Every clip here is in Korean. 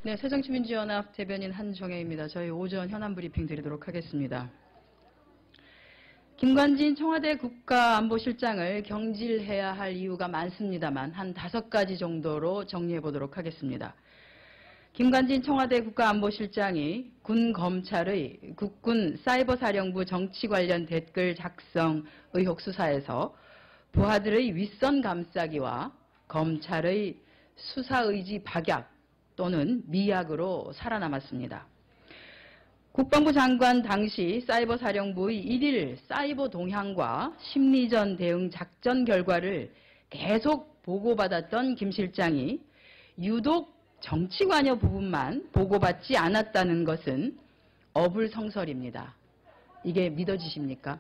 네, 새정치민주연합 대변인 한정혜입니다. 저희 오전 현안 브리핑 드리도록 하겠습니다. 김관진 청와대 국가안보실장을 경질해야 할 이유가 많습니다만 한 5가지 정도로 정리해 보도록 하겠습니다. 김관진 청와대 국가안보실장이 군 검찰의 국군 사이버사령부 정치 관련 댓글 작성 의혹 수사에서 부하들의 윗선 감싸기와 검찰의 수사의지 박약 또는 미약으로 살아남았습니다. 국방부 장관 당시 사이버사령부의 1일 사이버 동향과 심리전 대응 작전 결과를 계속 보고받았던 김 실장이 유독 정치 관여 부분만 보고받지 않았다는 것은 어불성설입니다. 이게 믿어지십니까?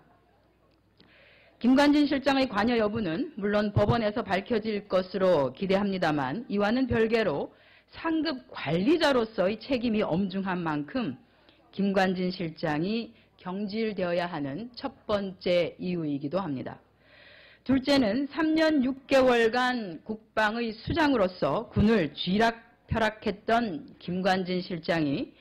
김관진 실장의 관여 여부는 물론 법원에서 밝혀질 것으로 기대합니다만 이와는 별개로 상급 관리자로서의 책임이 엄중한 만큼 김관진 실장이 경질되어야 하는 첫 번째 이유이기도 합니다. 둘째는 3년 6개월간 국방의 수장으로서 군을 쥐락펴락했던 김관진 실장이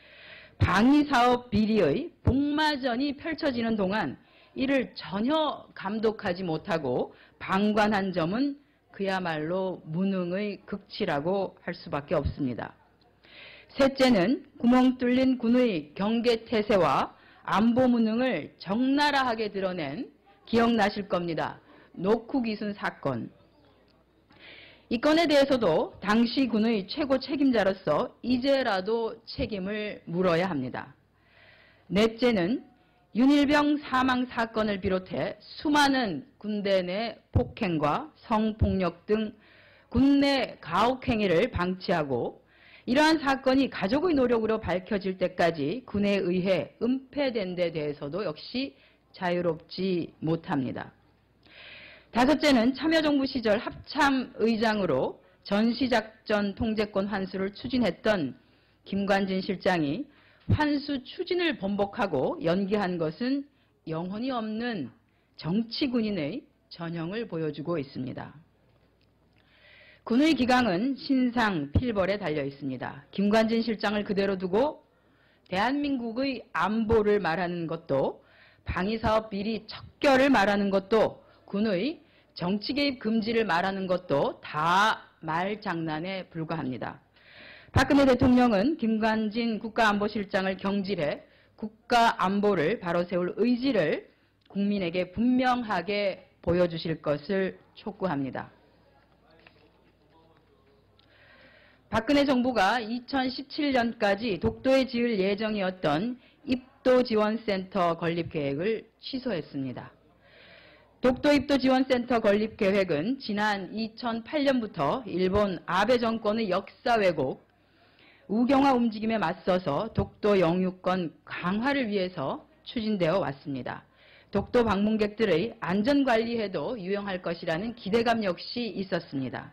방위사업 비리의 복마전이 펼쳐지는 동안 이를 전혀 감독하지 못하고 방관한 점은 그야말로 무능의 극치라고 할 수밖에 없습니다. 셋째는 구멍 뚫린 군의 경계태세와 안보 무능을 적나라하게 드러낸 기억나실 겁니다. 노쿠기순 사건. 이 건에 대해서도 당시 군의 최고 책임자로서 이제라도 책임을 물어야 합니다. 넷째는 윤일병 사망 사건을 비롯해 수많은 군대 내 폭행과 성폭력 등 군내 가혹행위를 방치하고 이러한 사건이 가족의 노력으로 밝혀질 때까지 군에 의해 은폐된 데 대해서도 역시 자유롭지 못합니다. 다섯째는 참여정부 시절 합참의장으로 전시작전 통제권 환수를 추진했던 김관진 실장이 환수 추진을 번복하고 연기한 것은 영혼이 없는 정치군인의 전형을 보여주고 있습니다. 군의 기강은 신상 필벌에 달려 있습니다. 김관진 실장을 그대로 두고 대한민국의 안보를 말하는 것도 방위사업 비리 척결을 말하는 것도 군의 정치 개입 금지를 말하는 것도 다 말장난에 불과합니다. 박근혜 대통령은 김관진 국가안보실장을 경질해 국가안보를 바로 세울 의지를 국민에게 분명하게 보여주실 것을 촉구합니다. 박근혜 정부가 2017년까지 독도에 지을 예정이었던 입도지원센터 건립계획을 취소했습니다. 독도 입도지원센터 건립계획은 지난 2008년부터 일본 아베 정권의 역사 왜곡, 우경화 움직임에 맞서서 독도 영유권 강화를 위해서 추진되어 왔습니다. 독도 방문객들의 안전관리에도 유용할 것이라는 기대감 역시 있었습니다.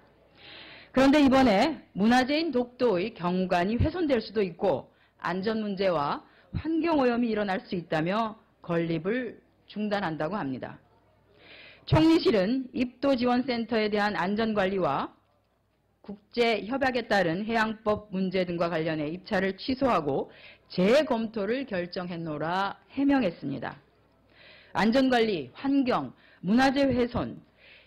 그런데 이번에 문화재인 독도의 경관이 훼손될 수도 있고 안전 문제와 환경오염이 일어날 수 있다며 건립을 중단한다고 합니다. 총리실은 입도지원센터에 대한 안전관리와 국제협약에 따른 해양법 문제 등과 관련해 입찰을 취소하고 재검토를 결정했노라 해명했습니다. 안전관리, 환경, 문화재 훼손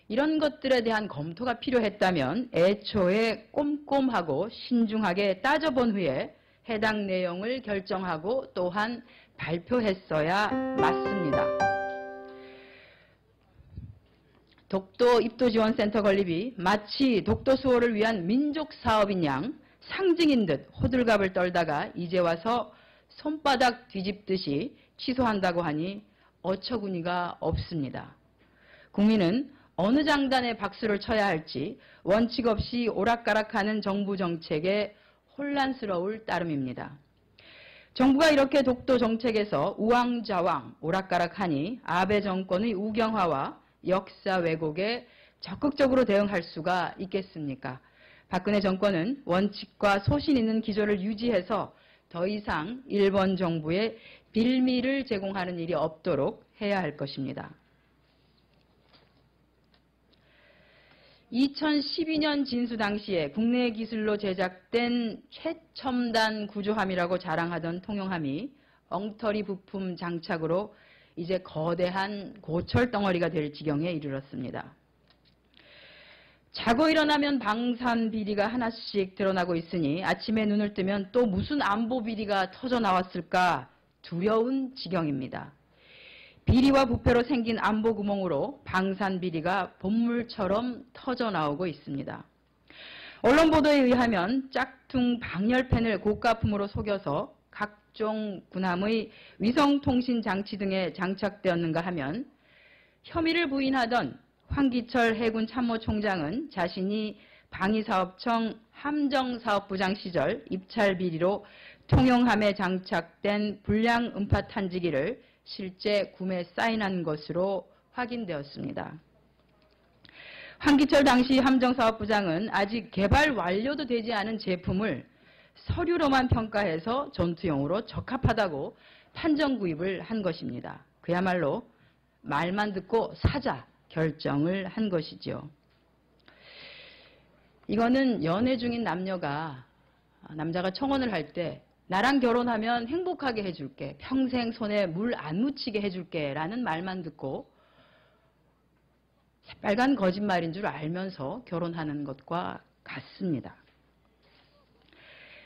이런 것들에 대한 검토가 필요했다면 애초에 꼼꼼하고 신중하게 따져본 후에 해당 내용을 결정하고 또한 발표했어야 맞습니다. 독도 입도지원센터 건립이 마치 독도 수호를 위한 민족사업인 양 상징인 듯 호들갑을 떨다가 이제 와서 손바닥 뒤집듯이 취소한다고 하니 어처구니가 없습니다. 국민은 어느 장단에 박수를 쳐야 할지 원칙 없이 오락가락하는 정부 정책에 혼란스러울 따름입니다. 정부가 이렇게 독도 정책에서 우왕좌왕 오락가락하니 아베 정권의 우경화와 역사 왜곡에 적극적으로 대응할 수가 있겠습니까? 박근혜 정권은 원칙과 소신 있는 기조를 유지해서 더 이상 일본 정부에 빌미를 제공하는 일이 없도록 해야 할 것입니다. 2012년 진수 당시에 국내 기술로 제작된 최첨단 구조함이라고 자랑하던 통용함이 엉터리 부품 장착으로 이제 거대한 고철 덩어리가 될 지경에 이르렀습니다. 자고 일어나면 방산 비리가 하나씩 드러나고 있으니 아침에 눈을 뜨면 또 무슨 안보 비리가 터져 나왔을까 두려운 지경입니다. 비리와 부패로 생긴 안보 구멍으로 방산 비리가 본물처럼 터져 나오고 있습니다. 언론 보도에 의하면 짝퉁 방열팬을 고가품으로 속여서 각종 군함의 위성통신 장치 등에 장착되었는가 하면 혐의를 부인하던 황기철 해군 참모총장은 자신이 방위사업청 함정사업부장 시절 입찰 비리로 통용함에 장착된 불량 음파 탄지기를 실제 구매 사인한 것으로 확인되었습니다. 황기철 당시 함정사업부장은 아직 개발 완료도 되지 않은 제품을 서류로만 평가해서 전투용으로 적합하다고 판정 구입을 한 것입니다. 그야말로 말만 듣고 사자 결정을 한 것이죠. 이거는 연애 중인 남자가 청혼을 할 때 나랑 결혼하면 행복하게 해줄게, 평생 손에 물 안 묻히게 해줄게 라는 말만 듣고 새빨간 거짓말인 줄 알면서 결혼하는 것과 같습니다.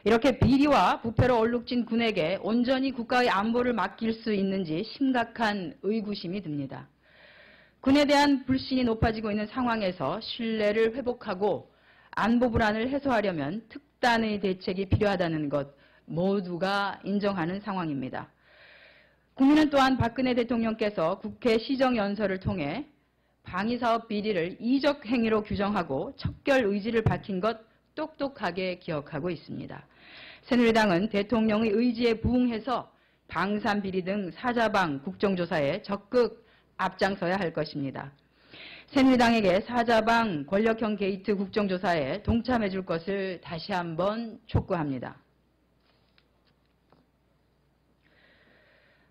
이렇게 비리와 부패로 얼룩진 군에게 온전히 국가의 안보를 맡길 수 있는지 심각한 의구심이 듭니다. 군에 대한 불신이 높아지고 있는 상황에서 신뢰를 회복하고 안보 불안을 해소하려면 특단의 대책이 필요하다는 것 모두가 인정하는 상황입니다. 국민은 또한 박근혜 대통령께서 국회 시정연설을 통해 방위사업 비리를 이적 행위로 규정하고 척결 의지를 밝힌 것 똑똑하게 기억하고 있습니다. 새누리당은 대통령의 의지에 부응해서 방산 비리 등 사자방 국정조사에 적극 앞장서야 할 것입니다. 새누리당에게 사자방 권력형 게이트 국정조사에 동참해 줄 것을 다시 한번 촉구합니다.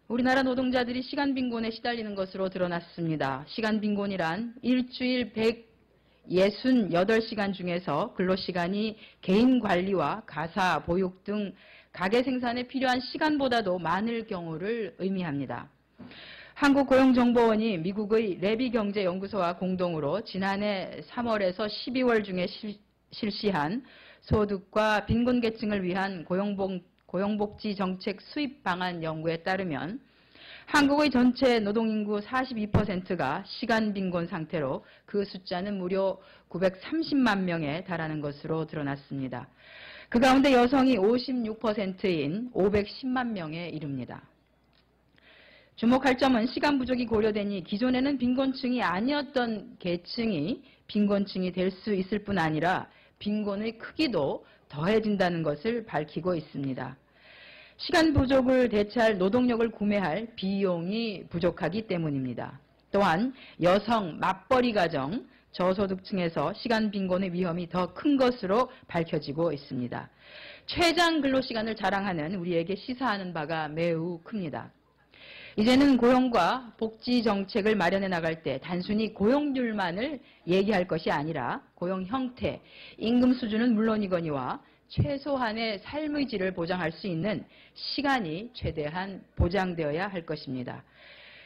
우리나라 노동자들이 시간 빈곤에 시달리는 것으로 드러났습니다. 시간 빈곤이란 일주일 168시간 중에서 근로시간이 개인 관리와 가사, 보육 등 가계 생산에 필요한 시간보다도 많을 경우를 의미합니다. 한국고용정보원이 미국의 레비경제연구소와 공동으로 지난해 3월에서 12월 중에 실시한 소득과 빈곤계층을 위한 고용복지 정책 수입 방안 연구에 따르면 한국의 전체 노동인구 42%가 시간 빈곤 상태로 그 숫자는 무려 930만 명에 달하는 것으로 드러났습니다. 그 가운데 여성이 56%인 510만 명에 이릅니다. 주목할 점은 시간 부족이 고려되니 기존에는 빈곤층이 아니었던 계층이 빈곤층이 될 수 있을 뿐 아니라 빈곤의 크기도 더해진다는 것을 밝히고 있습니다. 시간 부족을 대체할 노동력을 구매할 비용이 부족하기 때문입니다. 또한 여성, 맞벌이 가정, 저소득층에서 시간 빈곤의 위험이 더 큰 것으로 밝혀지고 있습니다. 최장 근로시간을 자랑하는 우리에게 시사하는 바가 매우 큽니다. 이제는 고용과 복지 정책을 마련해 나갈 때 단순히 고용률만을 얘기할 것이 아니라 고용 형태, 임금 수준은 물론이거니와 최소한의 삶의 질을 보장할 수 있는 시간이 최대한 보장되어야 할 것입니다.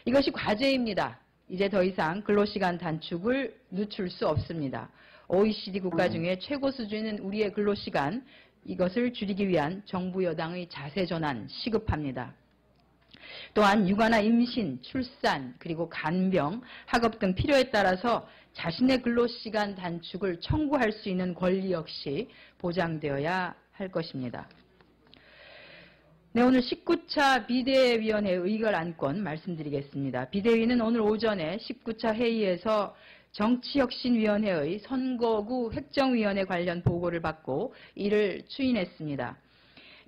이것이 과제입니다. 이제 더 이상 근로시간 단축을 늦출 수 없습니다. OECD 국가 중에 최고 수준인 우리의 근로시간, 이것을 줄이기 위한 정부 여당의 자세 전환 시급합니다. 또한 육아나 임신, 출산, 그리고 간병, 학업 등 필요에 따라서 자신의 근로시간 단축을 청구할 수 있는 권리 역시 보장되어야 할 것입니다. 네, 오늘 19차 비대위원회 의결 안건 말씀드리겠습니다. 비대위는 오늘 오전에 19차 회의에서 정치혁신위원회의 선거구 획정위원회 관련 보고를 받고 이를 추인했습니다.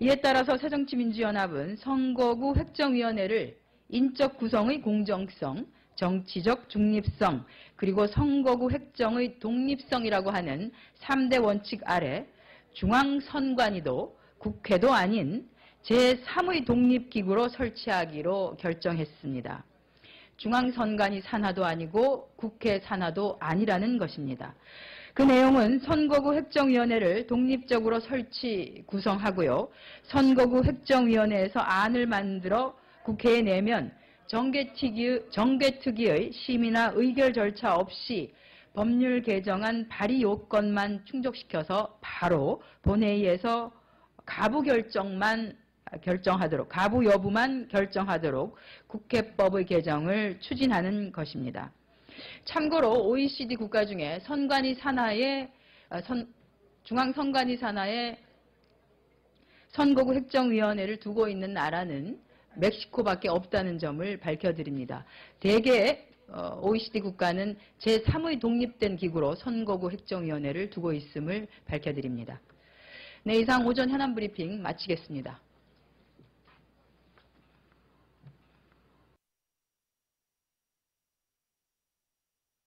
이에 따라서 새정치민주연합은 선거구 획정위원회를 인적 구성의 공정성, 정치적 중립성, 그리고 선거구 획정의 독립성이라고 하는 3대 원칙 아래 중앙선관위도 국회도 아닌 제3의 독립기구로 설치하기로 결정했습니다. 중앙선관위 산하도 아니고 국회 산하도 아니라는 것입니다. 그 내용은 선거구 획정위원회를 독립적으로 구성하고요. 선거구 획정위원회에서 안을 만들어 국회에 내면 정개특위의 심의나 의결 절차 없이 법률 개정안 발의 요건만 충족시켜서 바로 본회의에서 가부 여부만 결정하도록 국회법의 개정을 추진하는 것입니다. 참고로 OECD 국가 중에 중앙선관위 산하에 선거구 획정위원회를 두고 있는 나라는 멕시코밖에 없다는 점을 밝혀드립니다. 대개 OECD 국가는 제3의 독립된 기구로 선거구 획정위원회를 두고 있음을 밝혀드립니다. 네, 이상 오전 현안 브리핑 마치겠습니다.